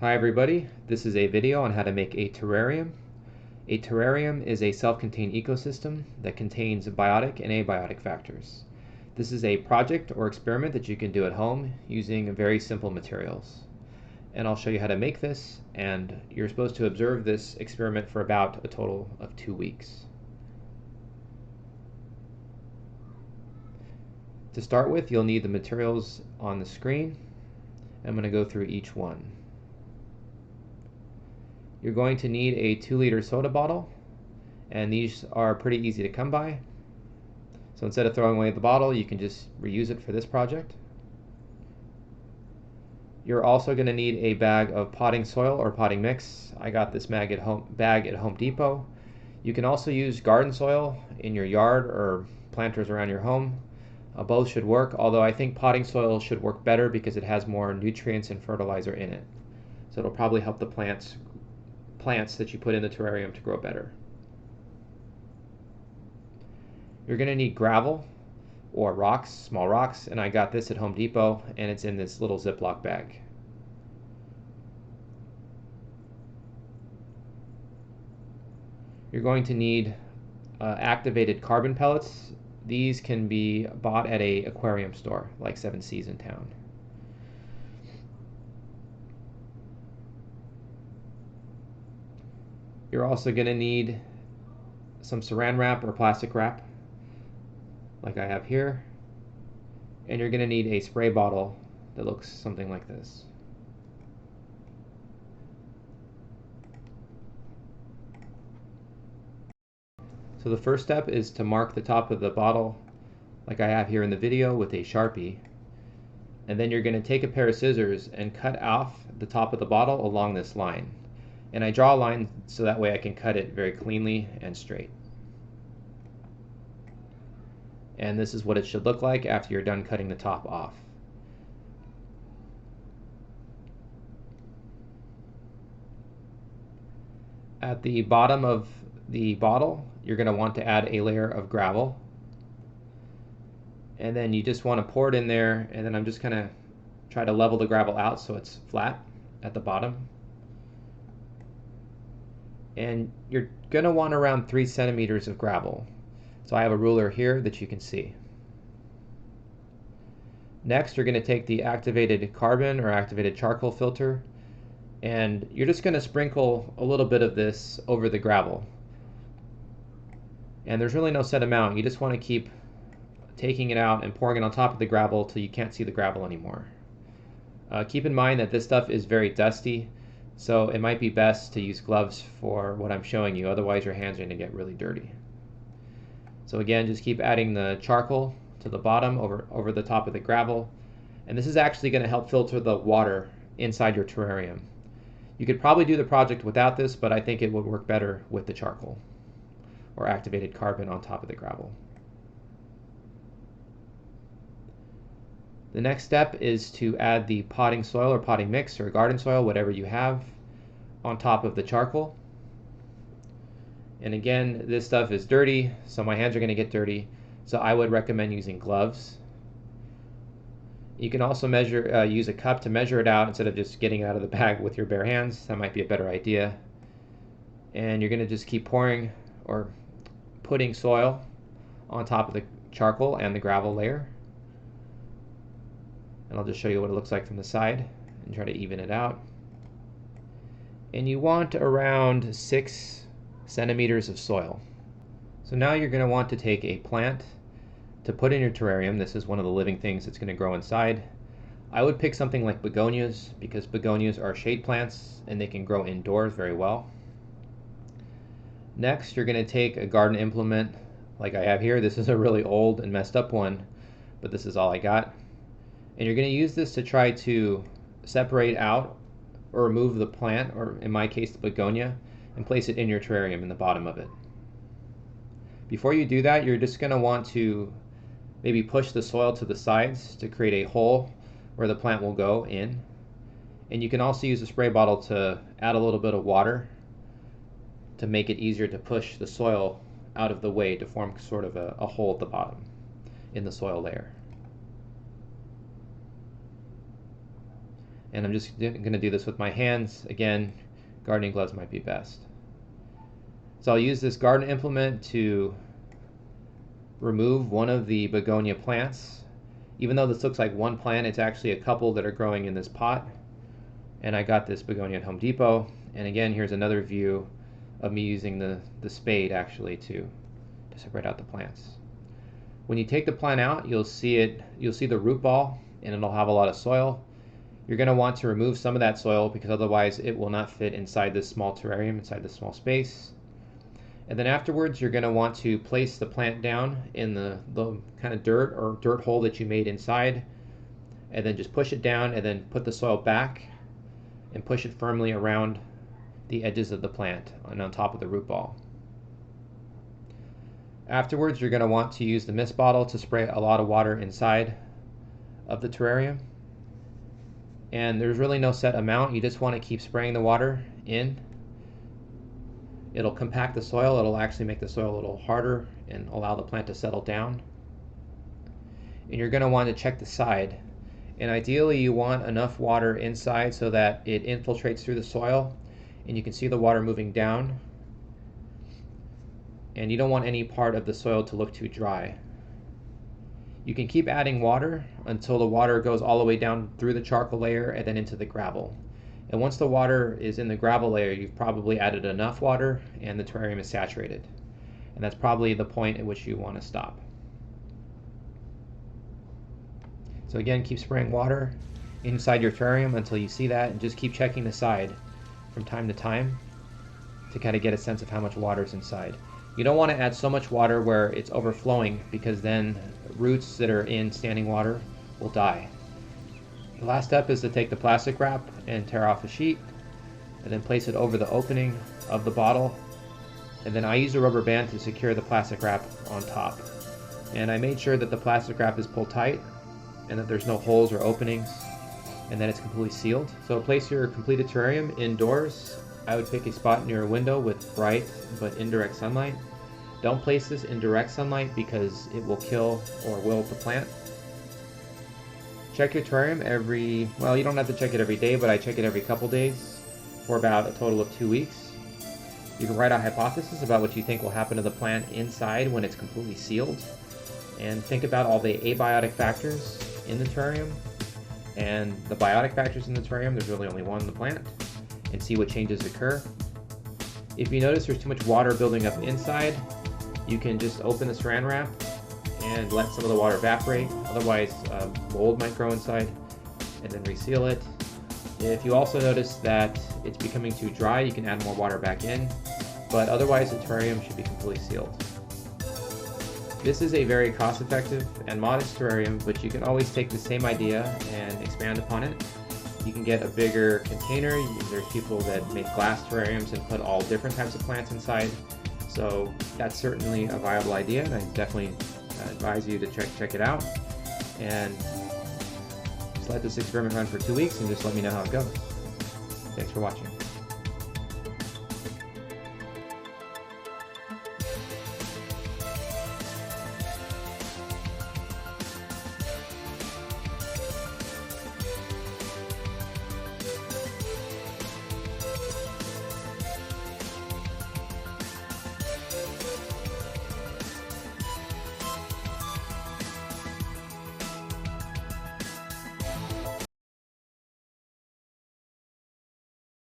Hi everybody, this is a video on how to make a terrarium. A terrarium is a self-contained ecosystem that contains biotic and abiotic factors. This is a project or experiment that you can do at home using very simple materials. And I'll show you how to make this, and you're supposed to observe this experiment for about a total of 2 weeks. To start with, you'll need the materials on the screen. I'm going to go through each one. You're going to need a 2-liter soda bottle, and these are pretty easy to come by. So instead of throwing away the bottle, you can just reuse it for this project. You're also going to need a bag of potting soil or potting mix. I got this bag at Home Depot. You can also use garden soil in your yard or planters around your home. Both should work, although I think potting soil should work better because it has more nutrients and fertilizer in it. So it'll probably help the plants that you put in the terrarium to grow better. You're going to need gravel or rocks, small rocks, and I got this at Home Depot, and it's in this little Ziploc bag. You're going to need activated carbon pellets. These can be bought at an aquarium store like 7 Seas in town. You're also going to need some saran wrap or plastic wrap, like I have here. And you're going to need a spray bottle that looks something like this. So the first step is to mark the top of the bottle, like I have here in the video, with a Sharpie. And then you're going to take a pair of scissors and cut off the top of the bottle along this line. And I draw a line so that way I can cut it very cleanly and straight. And this is what it should look like after you're done cutting the top off. At the bottom of the bottle, you're going to want to add a layer of gravel. And then you just want to pour it in there, and then I'm just going to try to level the gravel out so it's flat at the bottom. And you're going to want around 3 centimeters of gravel. So I have a ruler here that you can see. Next, you're going to take the activated carbon or activated charcoal filter, and you're just going to sprinkle a little bit of this over the gravel. And there's really no set amount. You just want to keep taking it out and pouring it on top of the gravel till you can't see the gravel anymore. Keep in mind that this stuff is very dusty, so it might be best to use gloves for what I'm showing you, otherwise your hands are going to get really dirty. So again, just keep adding the charcoal to the bottom over the top of the gravel, and this is actually going to help filter the water inside your terrarium. You could probably do the project without this, but I think it would work better with the charcoal or activated carbon on top of the gravel. The next step is to add the potting soil or potting mix or garden soil, whatever you have, on top of the charcoal. And again, this stuff is dirty, so my hands are going to get dirty, so I would recommend using gloves. You can also use a cup to measure it out instead of just getting it out of the bag with your bare hands. That might be a better idea. And you're going to just keep pouring or putting soil on top of the charcoal and the gravel layer. And I'll just show you what it looks like from the side and try to even it out. And you want around 6 centimeters of soil. So now you're going to want to take a plant to put in your terrarium. This is one of the living things that's going to grow inside. I would pick something like begonias because begonias are shade plants and they can grow indoors very well. Next, you're going to take a garden implement like I have here. This is a really old and messed up one, but this is all I got. And you're going to use this to try to separate out or remove the plant, or in my case the begonia, and place it in your terrarium in the bottom of it. Before you do that, you're just going to want to maybe push the soil to the sides to create a hole where the plant will go in. And you can also use a spray bottle to add a little bit of water to make it easier to push the soil out of the way to form sort of a hole at the bottom in the soil layer. And I'm just going to do this with my hands. Again, gardening gloves might be best. So I'll use this garden implement to remove one of the begonia plants. Even though this looks like one plant, it's actually a couple that are growing in this pot. And I got this begonia at Home Depot. And again, here's another view of me using the spade actually to separate out the plants. When you take the plant out, you'll see the root ball, and it'll have a lot of soil. You're going to want to remove some of that soil because otherwise it will not fit inside this small terrarium, inside this small space. And then afterwards, you're going to want to place the plant down in the kind of dirt or dirt hole that you made inside, and then just push it down, and then put the soil back and push it firmly around the edges of the plant and on top of the root ball. Afterwards, you're going to want to use the mist bottle to spray a lot of water inside of the terrarium. And there's really no set amount. You just want to keep spraying the water in. It'll compact the soil. It'll actually make the soil a little harder and allow the plant to settle down. And you're going to want to check the side. And ideally, you want enough water inside so that it infiltrates through the soil and you can see the water moving down. And you don't want any part of the soil to look too dry. You can keep adding water until the water goes all the way down through the charcoal layer and then into the gravel. And once the water is in the gravel layer, you've probably added enough water and the terrarium is saturated. And that's probably the point at which you want to stop. So again, keep spraying water inside your terrarium until you see that, and just keep checking the side from time to time to kind of get a sense of how much water is inside. You don't want to add so much water where it's overflowing, because then roots that are in standing water will die. The last step is to take the plastic wrap and tear off the sheet, and then place it over the opening of the bottle. And then I use a rubber band to secure the plastic wrap on top. And I made sure that the plastic wrap is pulled tight and that there's no holes or openings, and that it's completely sealed. So place your completed terrarium indoors. I would pick a spot near a window with bright but indirect sunlight. Don't place this in direct sunlight because it will kill or wilt the plant. Check your terrarium well, you don't have to check it every day, but I check it every couple days for about a total of 2 weeks. You can write a hypothesis about what you think will happen to the plant inside when it's completely sealed, and think about all the abiotic factors in the terrarium and the biotic factors in the terrarium. There's really only one in the plant, and see what changes occur. If you notice there's too much water building up inside, you can just open the saran wrap and let some of the water evaporate. Otherwise, mold might grow inside, and then reseal it. If you also notice that it's becoming too dry, you can add more water back in, but otherwise the terrarium should be completely sealed. This is a very cost-effective and modest terrarium, but you can always take the same idea and expand upon it. You can get a bigger container. There's people that make glass terrariums and put all different types of plants inside. So that's certainly a viable idea, and I definitely advise you to check it out. And just let this experiment run for 2 weeks and just let me know how it goes. Thanks for watching.